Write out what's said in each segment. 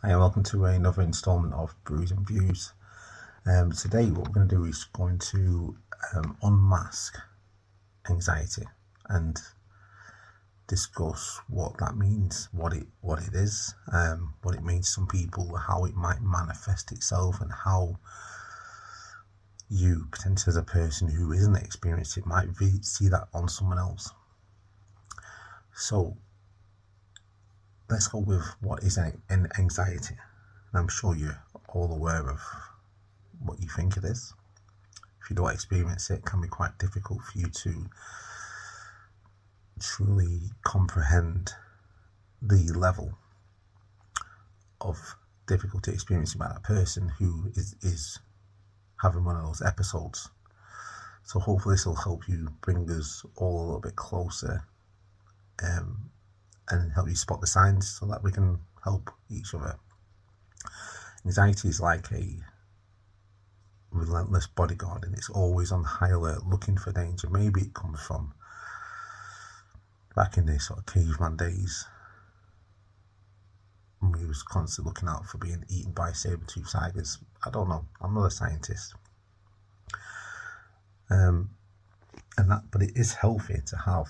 Hi, and welcome to another installment of Brews and Views. Today, what we're going to do is going to unmask anxiety and discuss what that means, what it is, what it means to some people, how it might manifest itself, and how you, potentially as a person who isn't experienced it, might see that on someone else. So let's go with what is anxiety. And I'm sure you're all aware of what you think it is. If you don't experience it, it can be quite difficult for you to truly comprehend the level of difficulty experienced by that person who is having one of those episodes. So hopefully this will help you bring us all a little bit closer and help you spot the signs so that we can help each other. Anxiety is like a relentless bodyguard, and it's always on high alert looking for danger. Maybe it comes from back in the sort of caveman days when we was constantly looking out for being eaten by saber-toothed tigers. I don't know, I'm not a scientist. But it is healthy to have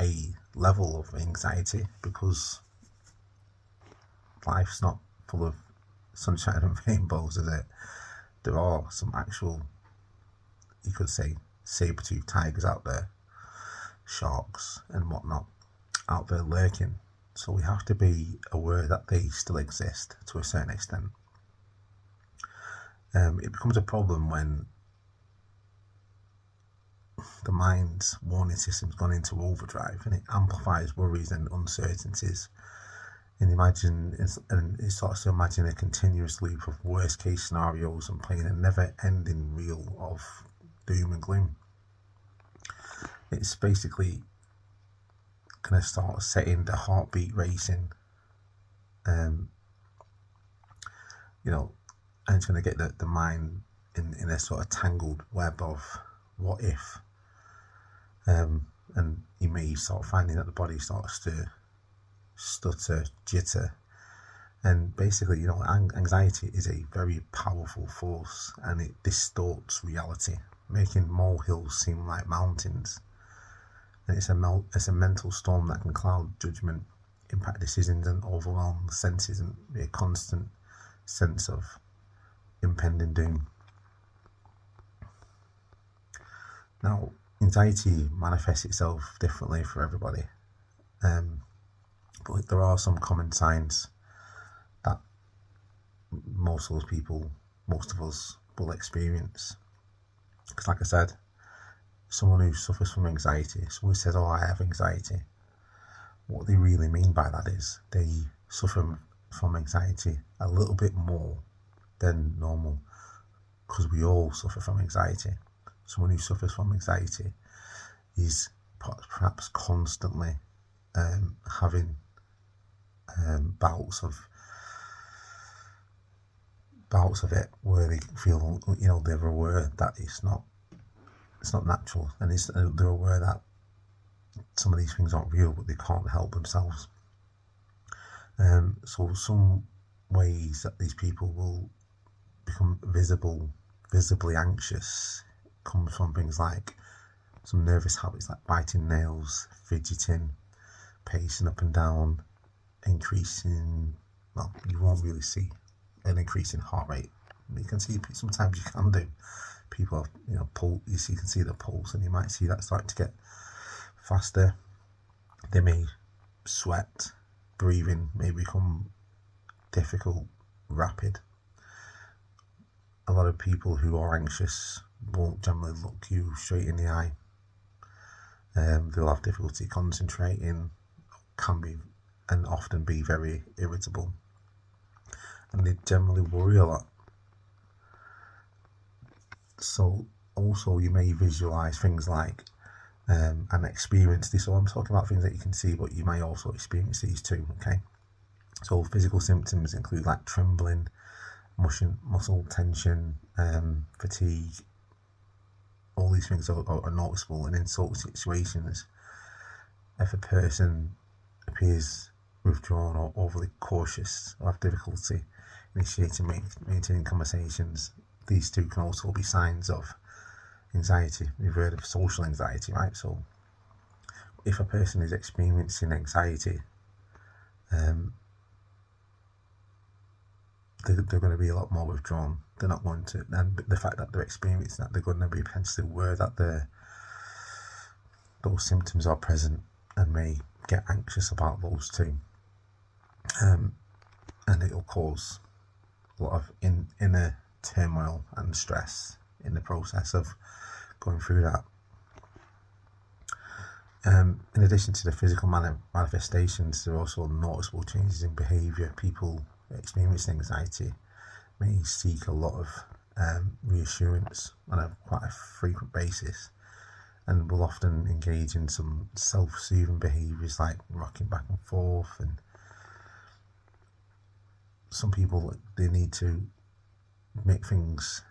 a level of anxiety, because life's not full of sunshine and rainbows, is it? There are some actual, you could say, saber-toothed tigers out there, sharks and whatnot out there lurking. So we have to be aware that they still exist to a certain extent. It becomes a problem when the mind's warning system's gone into overdrive, and it amplifies worries and uncertainties. And it starts to imagine a continuous loop of worst case scenarios and playing a never ending reel of doom and gloom. It's basically going to start setting the heartbeat racing, and it's going to get the mind in a sort of tangled web of what if, and you may start finding that the body starts to stutter, jitter, and basically, anxiety is a very powerful force, and it distorts reality, making molehills seem like mountains. And it's a mental storm that can cloud judgment, impact decisions, and overwhelm senses, and be a constant sense of impending doom. Now, anxiety manifests itself differently for everybody, but there are some common signs that most of us will experience. Because like I said, someone who suffers from anxiety, someone who says, "Oh, I have anxiety," what they really mean by that is they suffer from anxiety a little bit more than normal, because we all suffer from anxiety. Someone who suffers from anxiety is perhaps constantly having bouts of it where they feel, they're aware that it's not natural, and they're aware that some of these things aren't real, but they can't help themselves. So some ways that these people will become visibly anxious comes from things like some nervous habits like biting nails, fidgeting, pacing up and down, you won't really see an increase in heart rate. You can see, sometimes you can do. People have, you can see the pulse, and you might see that starting to get faster. They may sweat, breathing may become difficult, rapid. A lot of people who are anxious won't generally look you straight in the eye. They'll have difficulty concentrating, and often be very irritable, and they generally worry a lot. So also you may visualize things like and experience this. So I'm talking about things that you can see, but you may also experience these too. Okay, so physical symptoms include like trembling, muscle tension, fatigue. All these things are noticeable, and in sort of situations, if a person appears withdrawn or overly cautious or have difficulty initiating, maintaining conversations. These two can also be signs of anxiety. We've heard of social anxiety, right? So if a person is experiencing anxiety, they're going to be a lot more withdrawn. They're not going to, and the fact that they're experiencing that, they're going to be potentially aware that those symptoms are present and may get anxious about those too. And it'll cause a lot of inner turmoil and stress in the process of going through that. In addition to the physical manifestations, there are also noticeable changes in behaviour. People experiencing anxiety may seek a lot of reassurance on a quite a frequent basis, and will often engage in some self-soothing behaviours like rocking back and forth. And some people, they need to make things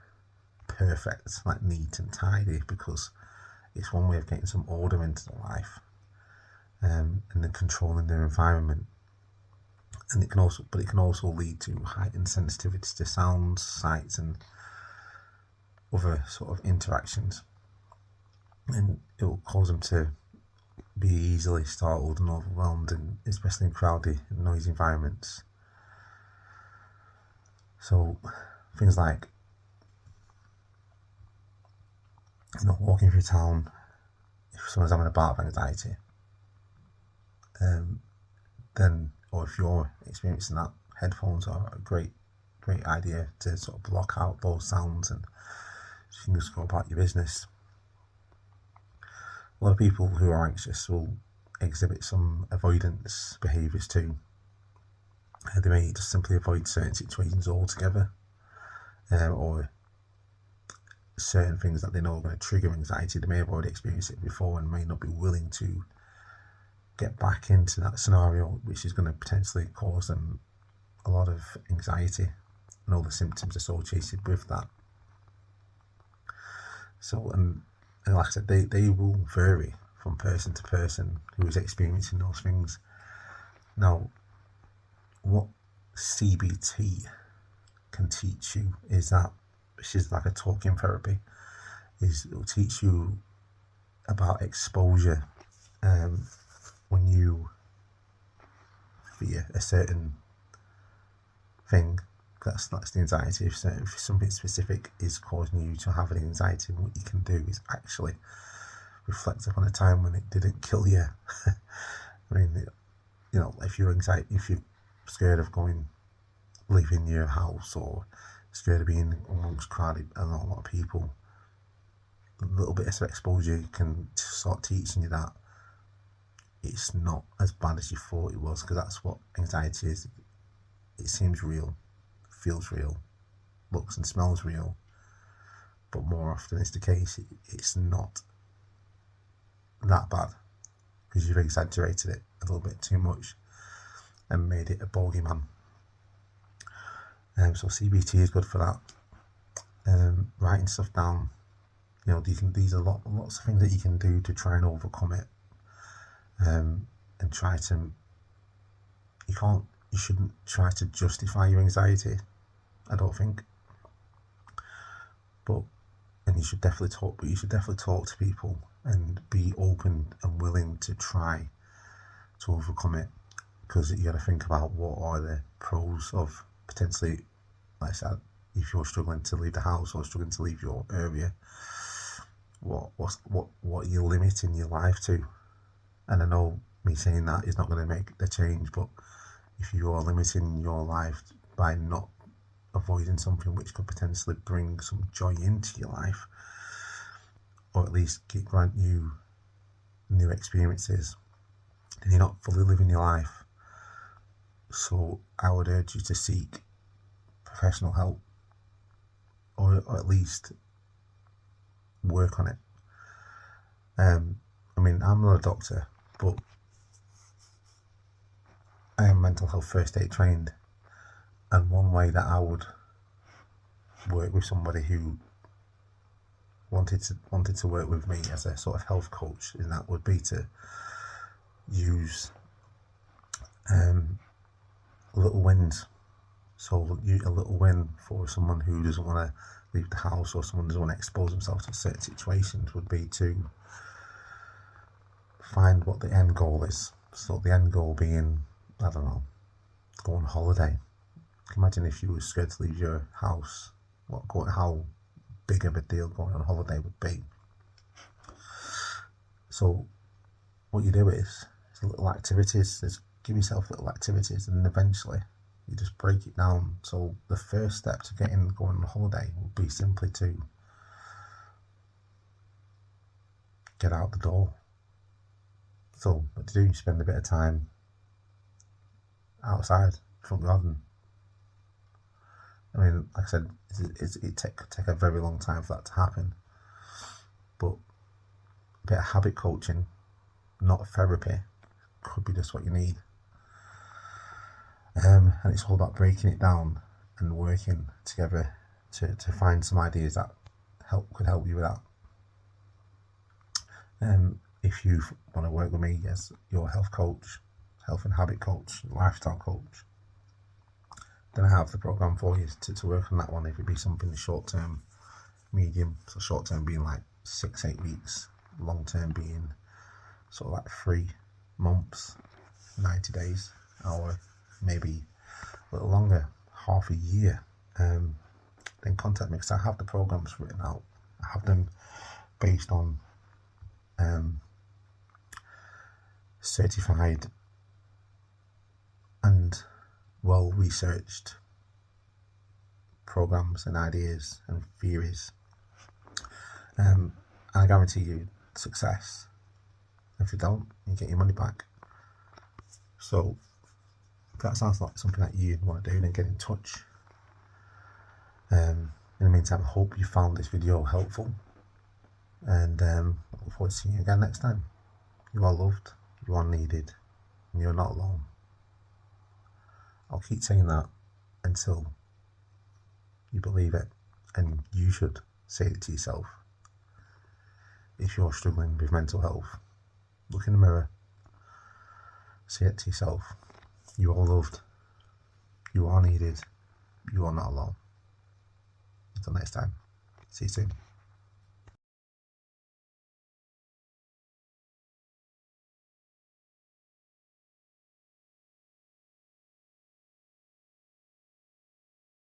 perfect, like neat and tidy, because it's one way of getting some order into their life, and then controlling their environment. And it can also lead to heightened sensitivity to sounds, sights, and other sort of interactions. And it will cause them to be easily startled and overwhelmed, and especially in crowded and noisy environments. So things like, walking through town, if someone's having a bout of anxiety, then, or if you're experiencing that, headphones are a great idea to sort of block out those sounds, and you can just go about your business. A lot of people who are anxious will exhibit some avoidance behaviours too. They may just simply avoid certain situations altogether, or certain things that they know are going to trigger anxiety. They may have already experienced it before and may not be willing to get back into that scenario, which is going to potentially cause them a lot of anxiety and all the symptoms associated with that. So, and like I said, they will vary from person to person who is experiencing those things. Now, what CBT can teach you is that, which is like a talking therapy, is it will teach you about exposure. When you fear a certain thing, that's the anxiety. If something specific is causing you to have an anxiety, what you can do is actually reflect upon a time when it didn't kill you. I mean, if you're scared of leaving your house, or scared of being amongst crowded and a lot of people, a little bit of exposure can start teaching you that it's not as bad as you thought it was, because that's what anxiety is. It seems real, feels real, looks and smells real, but more often is the case, it's not that bad, because you've exaggerated it a little bit too much and made it a bogeyman. So CBT is good for that. Writing stuff down, these are lots of things that you can do to try and overcome it. And try to, you shouldn't try to justify your anxiety, I don't think. And you should definitely talk to people and be open and willing to try to overcome it, because you got to think about what are the pros of potentially, like I said, if you're struggling to leave the house or struggling to leave your area, what are you limiting your life to? And I know me saying that is not going to make the change, but if you are limiting your life by not avoiding something which could potentially bring some joy into your life, or at least grant you new experiences, then you're not fully living your life. So I would urge you to seek professional help, or at least work on it. I'm not a doctor, but I am mental health first aid trained, and one way that I would work with somebody who wanted to work with me as a sort of health coach, and that would be to use Little wins. So a little win for someone who doesn't want to leave the house, or someone doesn't want to expose themselves to certain situations, would be to find what the end goal is. So the end goal being, I don't know, go on holiday. Imagine if you were scared to leave your house, how big of a deal going on holiday would be. So what you do is little activities, give yourself little activities, and eventually you just break it down. So the first step to going on holiday would be simply to get out the door. So what to do, you spend a bit of time outside, front garden. I mean, like I said, it take a very long time for that to happen, but a bit of habit coaching, not therapy, could be just what you need. And it's all about breaking it down and working together to find some ideas that could help you with that. If you want to work with me as your health coach, health and habit coach, lifestyle coach, then I have the program for you to work on that one. If it be something short term, medium, so short term being like 6-8 weeks, long term being sort of like 3 months, 90 days, or maybe a little longer, half a year, then contact me, because I have the programs written out. I have them based on certified and well researched programs and ideas and theories, and I guarantee you success. If you don't, you get your money back. So if that sounds like something that you want to do, then get in touch. In the meantime, I hope you found this video helpful, and I look forward to seeing you again next time. You are loved, you are needed, and you're not alone. I'll keep saying that until you believe it, and you should say it to yourself. If you're struggling with mental health, look in the mirror, say it to yourself. You are loved, you are needed, you are not alone. Until next time, see you soon.